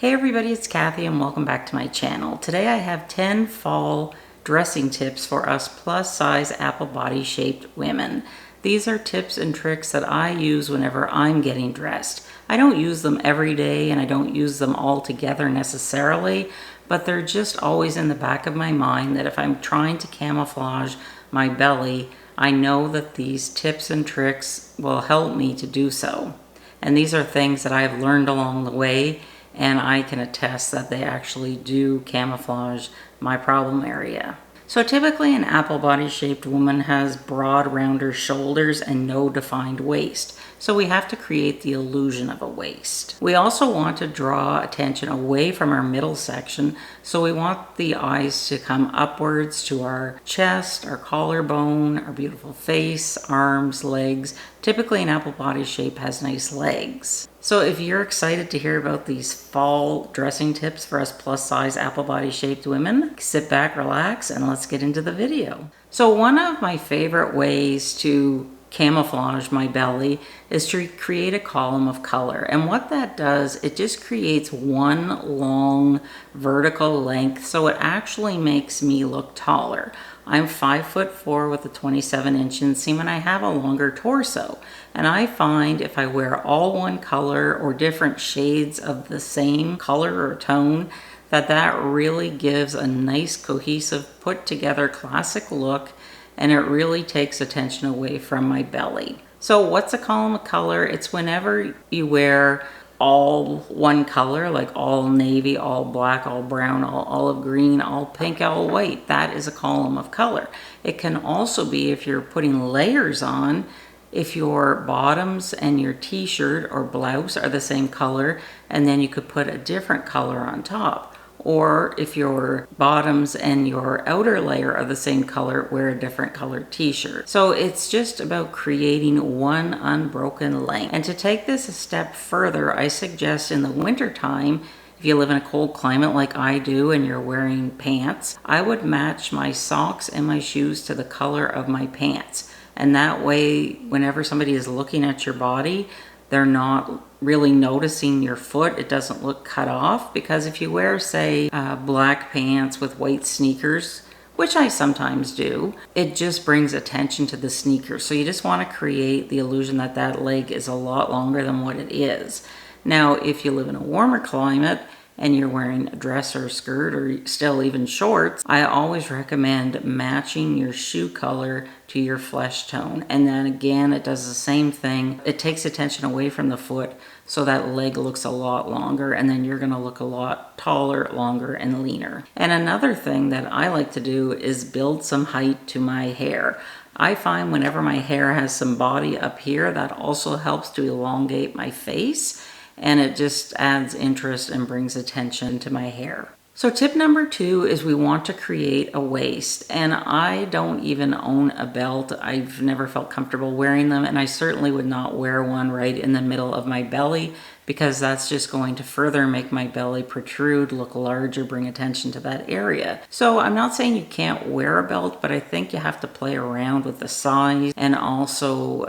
Hey everybody, it's Cathy and welcome back to my channel. Today I have 10 fall dressing tips for us plus size apple body shaped women. These are tips and tricks that I use whenever I'm getting dressed. I don't use them every day and I don't use them all together necessarily, but they're just always in the back of my mind that if I'm trying to camouflage my belly, I know that these tips and tricks will help me to do so. And these are things that I've learned along the way, and I can attest that they actually do camouflage my problem area. So typically an apple body shaped woman has broad, rounder shoulders and no defined waist. So we have to create the illusion of a waist. We also want to draw attention away from our middle section. So we want the eyes to come upwards to our chest, our collarbone, our beautiful face, arms, legs. Typically an apple body shape has nice legs. So if you're excited to hear about these fall dressing tips for us plus size apple body shaped women, sit back, relax, and let's get into the video. So one of my favorite ways to camouflage my belly is to create a column of color. And what that does, it just creates one long vertical length, so it actually makes me look taller. I'm 5'4" with a 27-inch inseam and I have a longer torso. And I find if I wear all one color or different shades of the same color or tone, that really gives a nice cohesive put together classic look, and it really takes attention away from my belly. So what's a column of color? It's whenever you wear all one color, like all navy, all black, all brown, all olive green, all pink, all white. That is a column of color. It can also be if you're putting layers on, if your bottoms and your t-shirt or blouse are the same color, and then you could put a different color on top. Or if your bottoms and your outer layer are the same color, wear a different colored t-shirt. So it's just about creating one unbroken length. And to take this a step further, I suggest in the winter time, if you live in a cold climate like I do and you're wearing pants, I would match my socks and my shoes to the color of my pants. And that way, whenever somebody is looking at your body, they're not really noticing your foot. It doesn't look cut off, because if you wear, say, black pants with white sneakers, which I sometimes do, it just brings attention to the sneakers. So you just want to create the illusion that that leg is a lot longer than what it is. Now, if you live in a warmer climate and you're wearing a dress or a skirt or still even shorts, I always recommend matching your shoe color to your flesh tone. And then again, it does the same thing. It takes attention away from the foot, so that leg looks a lot longer, and then you're gonna look a lot taller, longer, and leaner. And another thing that I like to do is build some height to my hair. I find whenever my hair has some body up here, that also helps to elongate my face, and it just adds interest and brings attention to my hair. So tip number 2 is we want to create a waist. And I don't even own a belt. I've never felt comfortable wearing them, and I certainly would not wear one right in the middle of my belly, because that's just going to further make my belly protrude, look larger, bring attention to that area. So I'm not saying you can't wear a belt, but I think you have to play around with the size and also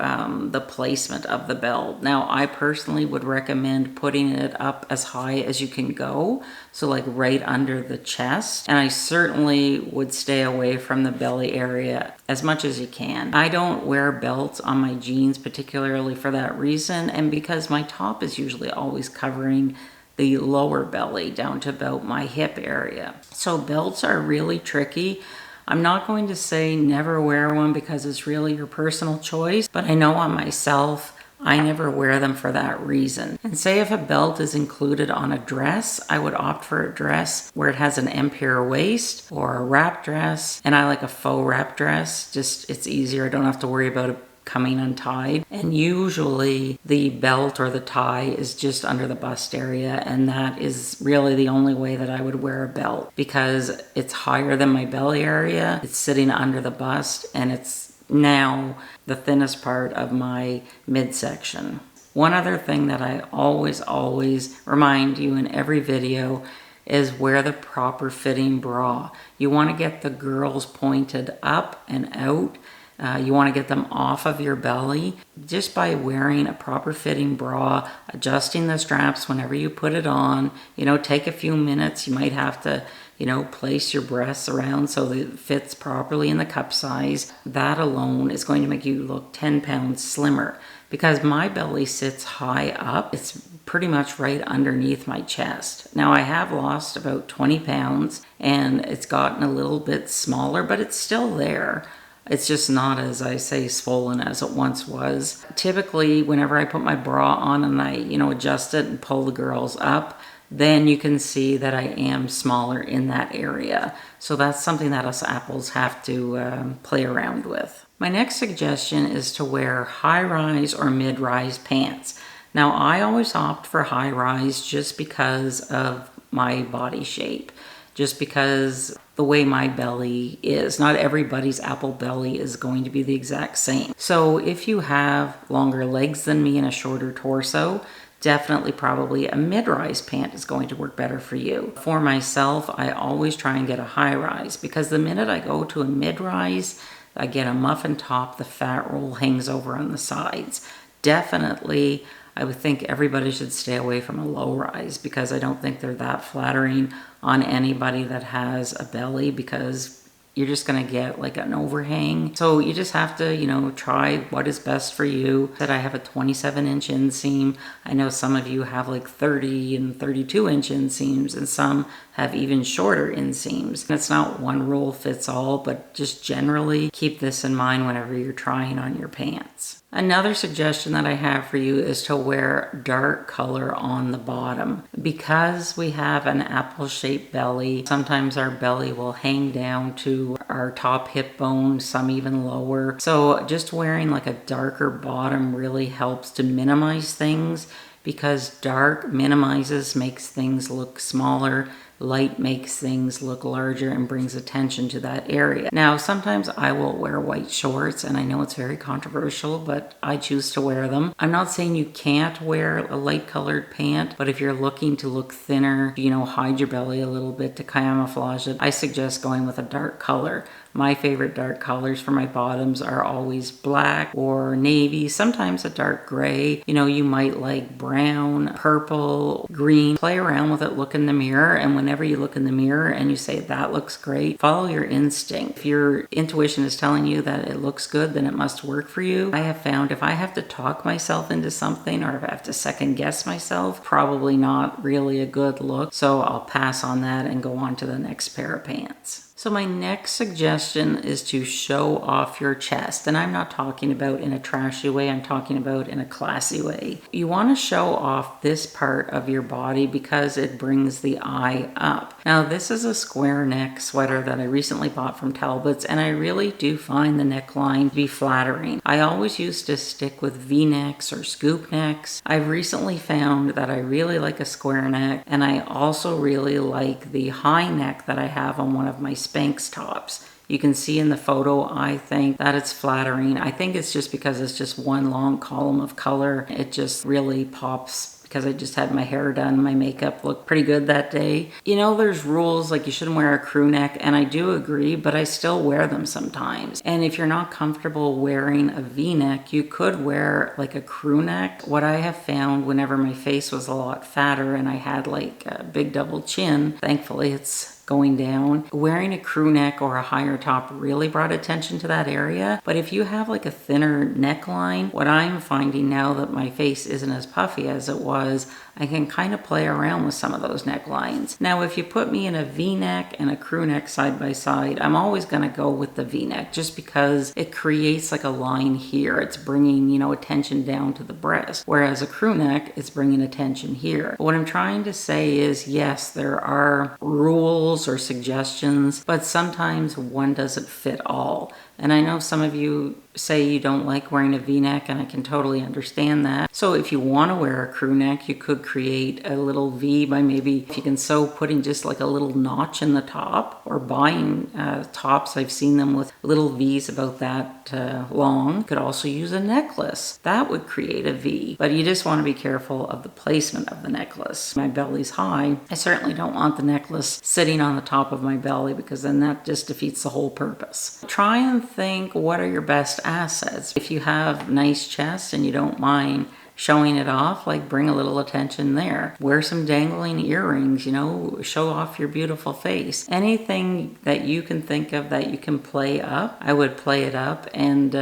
the placement of the belt. Now, I personally would recommend putting it up as high as you can go, so like right under the chest, and I certainly would stay away from the belly area as much as you can. I don't wear belts on my jeans particularly for that reason, and because my top is usually always covering the lower belly down to about my hip area. So belts are really tricky. I'm not going to say never wear one, because it's really your personal choice, but I know on myself, I never wear them for that reason. And say if a belt is included on a dress, I would opt for a dress where it has an empire waist, or a wrap dress. And I like a faux wrap dress. Just, it's easier. I don't have to worry about it coming untied. And usually the belt or the tie is just under the bust area, and that is really the only way that I would wear a belt, because it's higher than my belly area, it's sitting under the bust, and it's now the thinnest part of my midsection. One other thing that I always remind you in every video is wear the proper fitting bra. You want to get the girls pointed up and out, You want to get them off of your belly just by wearing a proper fitting bra, adjusting the straps whenever you put it on. You know, take a few minutes. You might have to, you know, place your breasts around so that it fits properly in the cup size. That alone is going to make you look 10 pounds slimmer. Because my belly sits high up, it's pretty much right underneath my chest. Now I have lost about 20 pounds and it's gotten a little bit smaller, but it's still there. It's just not, as I say, swollen as it once was. Typically, whenever I put my bra on and I, you know, adjust it and pull the girls up, then you can see that I am smaller in that area. So that's something that us apples have to play around with. My next suggestion is to wear high-rise or mid-rise pants. Now, I always opt for high-rise just because of my body shape, just because the way my belly is. Not everybody's apple belly is going to be the exact same. So if you have longer legs than me and a shorter torso, definitely probably a mid-rise pant is going to work better for you. For myself, I always try and get a high-rise because the minute I go to a mid-rise, I get a muffin top, the fat roll hangs over on the sides. Definitely, I would think everybody should stay away from a low rise because I don't think they're that flattering on anybody that has a belly, because you're just going to get like an overhang. So you just have to, you know, try what is best for you. That I have a 27-inch inseam. I know some of you have like 30 and 32-inch inseams, and some have even shorter inseams. It's not one rule fits all, but just generally keep this in mind whenever you're trying on your pants. Another suggestion that I have for you is to wear dark color on the bottom. Because we have an apple-shaped belly, sometimes our belly will hang down to our top hip bone, some even lower. So just wearing like a darker bottom really helps to minimize things, because dark minimizes, makes things look smaller. Light makes things look larger and brings attention to that area. Now, sometimes I will wear white shorts, and I know it's very controversial, but I choose to wear them. I'm not saying you can't wear a light colored pant, but if you're looking to look thinner, you know, hide your belly a little bit to camouflage it, I suggest going with a dark color. My favorite dark colors for my bottoms are always black or navy, sometimes a dark gray. You know, you might like brown, purple, green. Play around with it, look in the mirror, and whenever you look in the mirror and you say, that looks great, follow your instinct. If your intuition is telling you that it looks good, then it must work for you. I have found if I have to talk myself into something, or if I have to second guess myself, probably not really a good look. So I'll pass on that and go on to the next pair of pants. So my next suggestion is to show off your chest. And I'm not talking about in a trashy way, I'm talking about in a classy way. You want to show off this part of your body because it brings the eye up. Now, this is a square neck sweater that I recently bought from Talbots, and I really do find the neckline to be flattering. I always used to stick with V-necks or scoop necks. I've recently found that I really like a square neck, and I also really like the high neck that I have on one of my Spanx tops. You can see in the photo, I think that it's flattering. I think it's just because it's just one long column of color. It just really pops because I just had my hair done. My makeup looked pretty good that day. You know, there's rules like you shouldn't wear a crew neck, and I do agree, but I still wear them sometimes. And if you're not comfortable wearing a V-neck, you could wear like a crew neck. What I have found whenever my face was a lot fatter and I had like a big double chin, thankfully it's going down, wearing a crew neck or a higher top really brought attention to that area. But if you have like a thinner neckline, what I'm finding now that my face isn't as puffy as it was, I can kind of play around with some of those necklines. Now, if you put me in a V-neck and a crew neck side by side, I'm always going to go with the V-neck just because it creates like a line here. It's bringing, you know, attention down to the breast. Whereas a crew neck, it's bringing attention here. But what I'm trying to say is, yes, there are rules or suggestions, but sometimes one doesn't fit all. And I know some of you say you don't like wearing a V-neck, and I can totally understand that. So if you want to wear a crew neck, you could create a little V by maybe, if you can sew, putting just like a little notch in the top, or buying tops. I've seen them with little V's about that long. You could also use a necklace. That would create a V, but you just want to be careful of the placement of the necklace. My belly's high. I certainly don't want the necklace sitting on the top of my belly, because then that just defeats the whole purpose. Try and and think, what are your best assets? If you have nice chest and you don't mind showing it off, like bring a little attention there. Wear some dangling earrings, you know, show off your beautiful face. Anything that you can think of that you can play up, I would play it up, and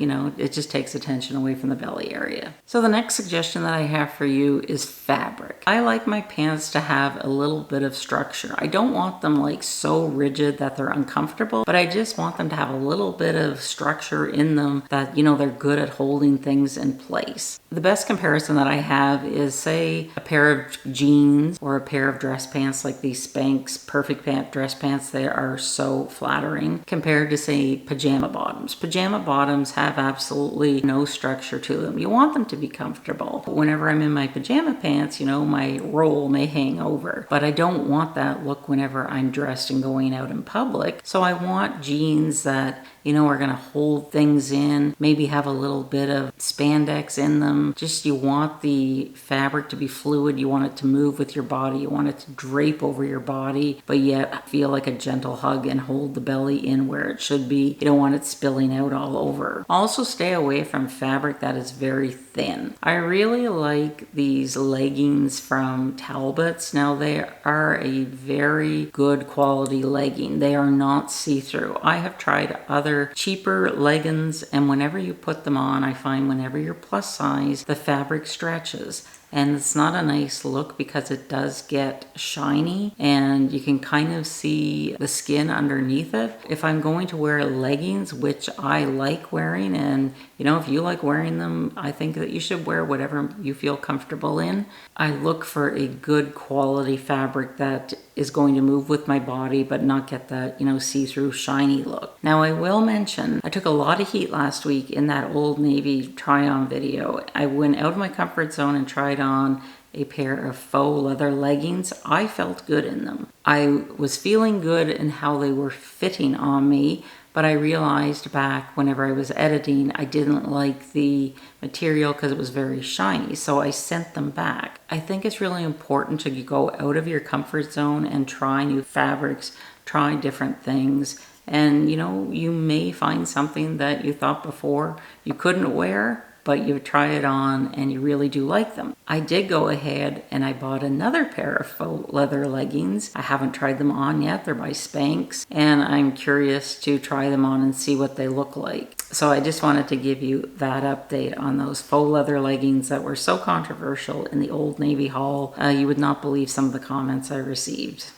you know, it just takes attention away from the belly area. So the next suggestion that I have for you is fabric. I like my pants to have a little bit of structure. I don't want them like so rigid that they're uncomfortable, but I just want them to have a little bit of structure in them that, you know, they're good at holding things in place. The best comparison that I have is, say, a pair of jeans or a pair of dress pants, like these Spanx Perfect Pant dress pants. They are so flattering compared to, say, pajama bottoms. Pajama bottoms have absolutely no structure to them. You want them to be comfortable. Whenever I'm in my pajama pants, you know, my roll may hang over, but I don't want that look whenever I'm dressed and going out in public. So I want jeans that, you know, are going to hold things in, maybe have a little bit of spandex in them. Just, you want the fabric to be fluid. You want it to move with your body. You want it to drape over your body, but yet feel like a gentle hug and hold the belly in where it should be. You don't want it spilling out all over. Also, stay away from fabric that is very thin. I really like these leggings from Talbots. Now, they are a very good quality legging. They are not see-through. I have tried other cheaper leggings, and whenever you put them on, I find whenever you're plus size, the fabric stretches. And it's not a nice look because it does get shiny and you can kind of see the skin underneath it. If I'm going to wear leggings, which I like wearing, and you know, if you like wearing them, I think that you should wear whatever you feel comfortable in. I look for a good quality fabric that is going to move with my body but not get that, you know, see-through shiny look. Now, I will mention, I took a lot of heat last week in that Old Navy try-on video. I went out of my comfort zone and tried on a pair of faux leather leggings. I felt good in them. I was feeling good in how they were fitting on me, but I realized back whenever I was editing, I didn't like the material because it was very shiny, so I sent them back. I think it's really important to go out of your comfort zone and try new fabrics, try different things, and you know, you may find something that you thought before you couldn't wear, but you try it on and you really do like them. I did go ahead and I bought another pair of faux leather leggings. I haven't tried them on yet. They're by Spanx, and I'm curious to try them on and see what they look like. So I just wanted to give you that update on those faux leather leggings that were so controversial in the Old Navy haul. You would not believe some of the comments I received.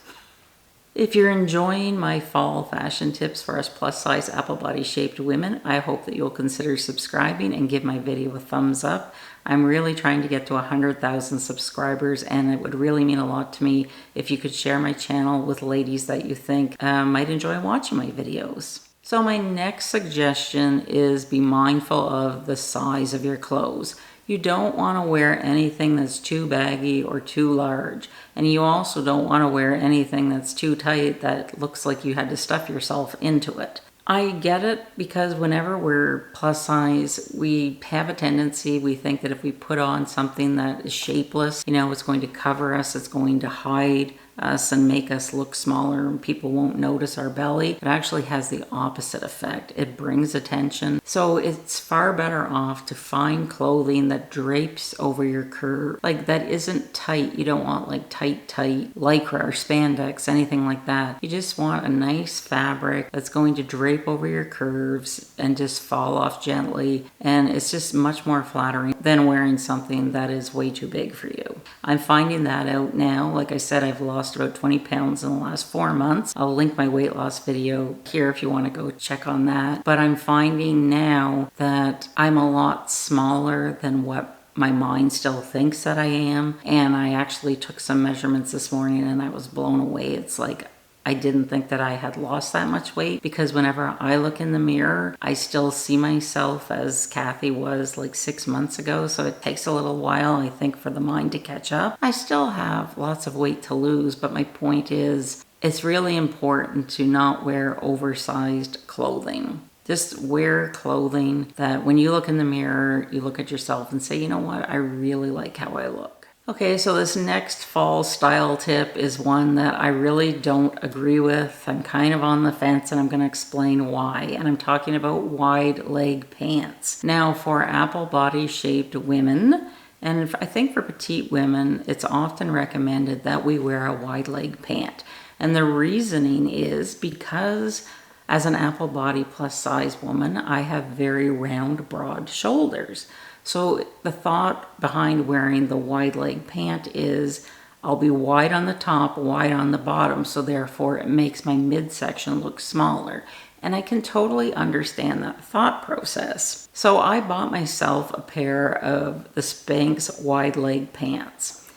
If you're enjoying my fall fashion tips for us plus size apple body shaped women, I hope that you'll consider subscribing and give my video a thumbs up. I'm really trying to get to 100,000 subscribers, and it would really mean a lot to me if you could share my channel with ladies that you think might enjoy watching my videos. So my next suggestion is be mindful of the size of your clothes. You don't want to wear anything that's too baggy or too large. And you also don't want to wear anything that's too tight that looks like you had to stuff yourself into it. I get it, because whenever we're plus size, we have a tendency, we think that if we put on something that is shapeless, you know, it's going to cover us, it's going to hide us and make us look smaller, and people won't notice our belly. It actually has the opposite effect. It brings attention. So it's far better off to find clothing that drapes over your curve, like that isn't tight. You don't want like tight lycra or spandex, anything like that. You just want a nice fabric that's going to drape over your curves and just fall off gently, and it's just much more flattering than wearing something that is way too big for you. I'm finding that out now. Like I said, I've lost about 20 pounds in the last 4 months. I'll link my weight loss video here if you want to go check on that. But I'm finding now that I'm a lot smaller than what my mind still thinks that I am. And I actually took some measurements this morning and I was blown away. It's like, I didn't think that I had lost that much weight, because whenever I look in the mirror, I still see myself as Cathy was like 6 months ago. So it takes a little while, I think, for the mind to catch up. I still have lots of weight to lose, but my point is, it's really important to not wear oversized clothing. Just wear clothing that when you look in the mirror, you look at yourself and say, you know what, I really like how I look. Okay, so this next fall style tip is one that I really don't agree with. I'm kind of on the fence and I'm going to explain why. And I'm talking about wide leg pants. Now for apple body shaped women, and I think for petite women, it's often recommended that we wear a wide leg pant. And the reasoning is because as an apple body plus size woman, I have very round, broad shoulders. So the thought behind wearing the wide leg pant is I'll be wide on the top, wide on the bottom, so therefore it makes my midsection look smaller. And I can totally understand that thought process. So I bought myself a pair of the Spanx wide leg pants.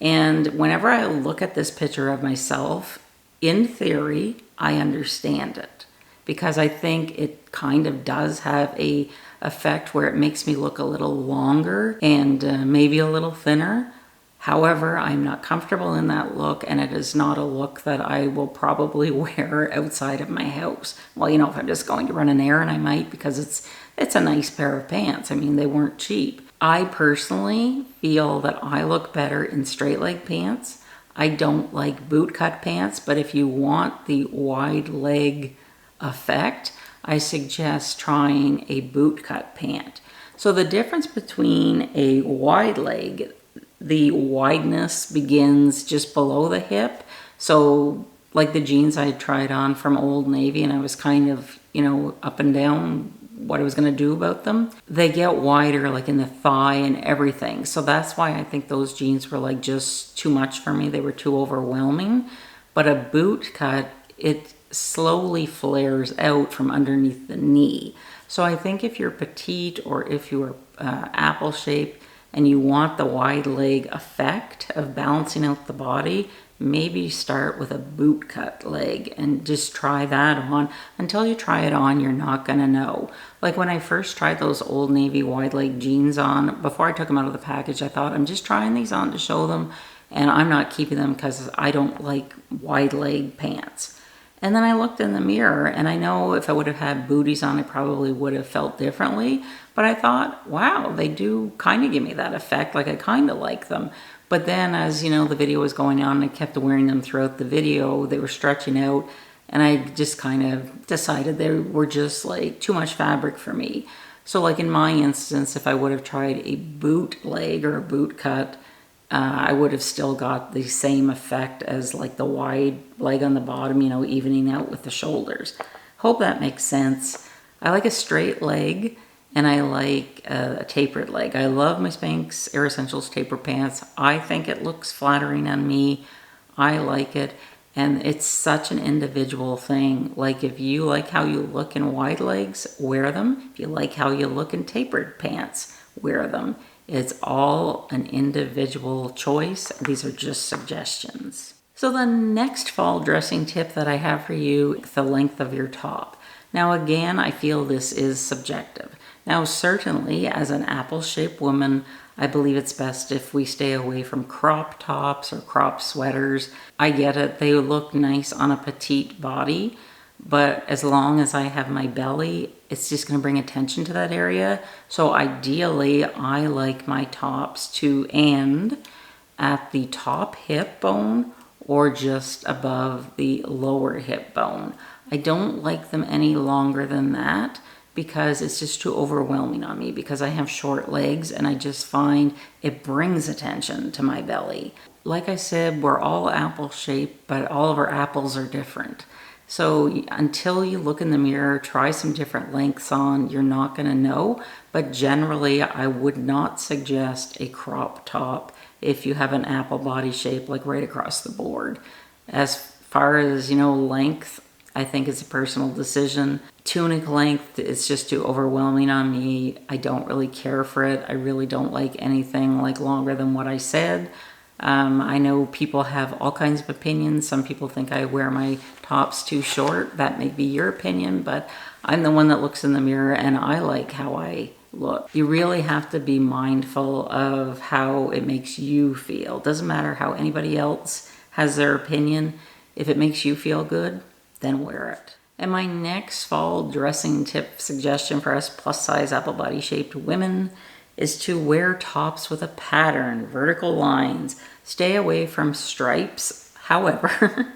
And whenever I look at this picture of myself, in theory, I understand it. Because I think it kind of does have a effect where it makes me look a little longer and maybe a little thinner. However, I'm not comfortable in that look, and it is not a look that I will probably wear outside of my house. Well, you know, if I'm just going to run an errand, I might, because it's a nice pair of pants. I mean, they weren't cheap. I personally feel that I look better in straight leg pants. I don't like boot cut pants, but if you want the wide leg effect, I suggest trying a boot cut pant. So the difference between a wide leg, the wideness begins just below the hip. So like the jeans I tried on from Old Navy, and I was kind of, you know, up and down what I was going to do about them. They get wider like in the thigh and everything. So that's why I think those jeans were like just too much for me. They were too overwhelming. But a boot cut, it slowly flares out from underneath the knee. So I think if you're petite or if you're apple shaped and you want the wide leg effect of balancing out the body, maybe start with a boot cut leg and just try that on. Until you try it on, you're not gonna know. Like when I first tried those Old Navy wide leg jeans on, before I took them out of the package, I thought I'm just trying these on to show them, and I'm not keeping them because I don't like wide leg pants. And then I looked in the mirror, and I know if I would have had booties on, I probably would have felt differently. But I thought, wow, they do kind of give me that effect. Like I kind of like them. But then as, you know, the video was going on, I kept wearing them throughout the video. They were stretching out, and I just kind of decided they were just like too much fabric for me. So like in my instance, if I would have tried a boot leg or a boot cut, I would have still got the same effect as like the wide leg on the bottom, you know, evening out with the shoulders. Hope that makes sense. I like a straight leg, and I like a tapered leg. I love my Spanx Air Essentials taper pants. I think it looks flattering on me. I like it, and it's such an individual thing. Like if you like how you look in wide legs, wear them. If you like how you look in tapered pants, wear them. It's all an individual choice. These are just suggestions. So the next fall dressing tip that I have for you is the length of your top. Now again, I feel this is subjective. Now certainly as an apple-shaped woman, I believe it's best if we stay away from crop tops or crop sweaters. I get it, they look nice on a petite body, but as long as I have my belly, it's just going to bring attention to that area. So ideally, I like my tops to end at the top hip bone or just above the lower hip bone. I don't like them any longer than that because it's just too overwhelming on me because I have short legs, and I just find it brings attention to my belly. Like I said, we're all apple shaped, but all of our apples are different. So until you look in the mirror, try some different lengths on, you're not gonna know. But generally, I would not suggest a crop top if you have an apple body shape, like right across the board. As far as, you know, length, I think it's a personal decision. Tunic length is just too overwhelming on me. I don't really care for it. I really don't like anything like longer than what I said. I know people have all kinds of opinions. Some people think I wear my tops too short. That may be your opinion, but I'm the one that looks in the mirror and I like how I look. You really have to be mindful of how it makes you feel. It doesn't matter how anybody else has their opinion. If it makes you feel good, then wear it. And my next fall dressing tip suggestion for us plus size apple body shaped women is to wear tops with a pattern, vertical lines. Stay away from stripes. However,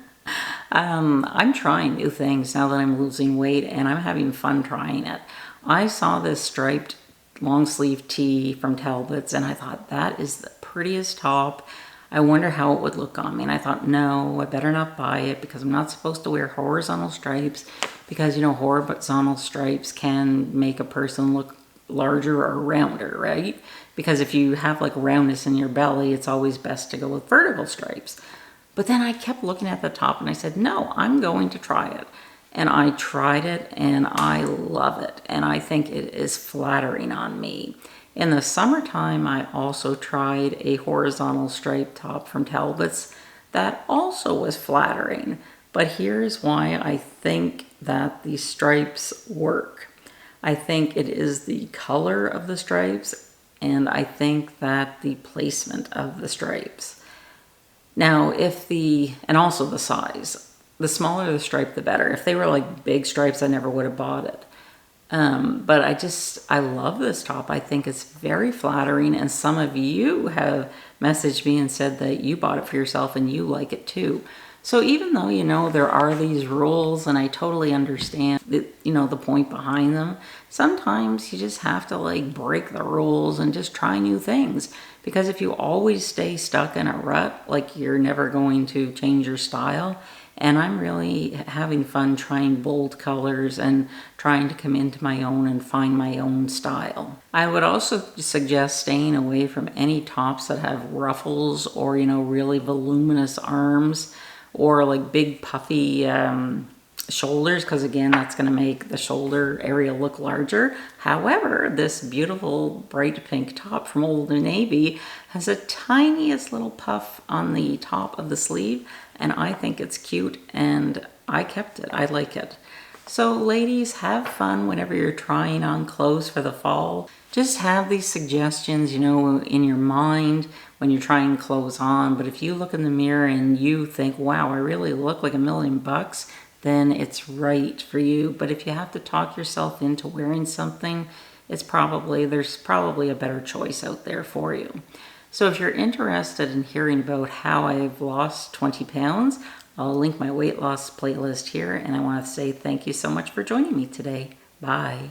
I'm trying new things now that I'm losing weight, and I'm having fun trying it. I saw this striped long sleeve tee from Talbots, and I thought, that is the prettiest top. I wonder how it would look on me. And I thought, no, I better not buy it because I'm not supposed to wear horizontal stripes, because, you know, horizontal stripes can make a person look larger or rounder, right? Because if you have like roundness in your belly, it's always best to go with vertical stripes. But then I kept looking at the top and I said, no, I'm going to try it. And I tried it and I love it. And I think it is flattering on me. In the summertime, I also tried a horizontal striped top from Talbots that also was flattering. But here's why I think that the stripes work. I think it is the color of the stripes, and I think that the placement of the stripes. Now, and also the size. The smaller the stripe, the better. If they were like big stripes, I never would have bought it. But I love this top. I think it's very flattering, and some of you have messaged me and said that you bought it for yourself and you like it too. So even though, you know, there are these rules, and I totally understand the point behind them, sometimes you just have to like break the rules and just try new things. Because if you always stay stuck in a rut, like, you're never going to change your style. And I'm really having fun trying bold colors and trying to come into my own and find my own style. I would also suggest staying away from any tops that have ruffles or, you know, really voluminous arms or like big puffy shoulders, because again, that's going to make the shoulder area look larger. However, this beautiful bright pink top from Old Navy has the tiniest little puff on the top of the sleeve, and I think it's cute, and I kept it. I like it. So ladies, have fun whenever you're trying on clothes for the fall. Just have these suggestions, you know, in your mind when you're trying clothes on. But if you look in the mirror and you think, wow, I really look like $1,000,000, then it's right for you. But if you have to talk yourself into wearing something, there's probably a better choice out there for you. So if you're interested in hearing about how I've lost 20 pounds, I'll link my weight loss playlist here. And I want to say thank you so much for joining me today. Bye.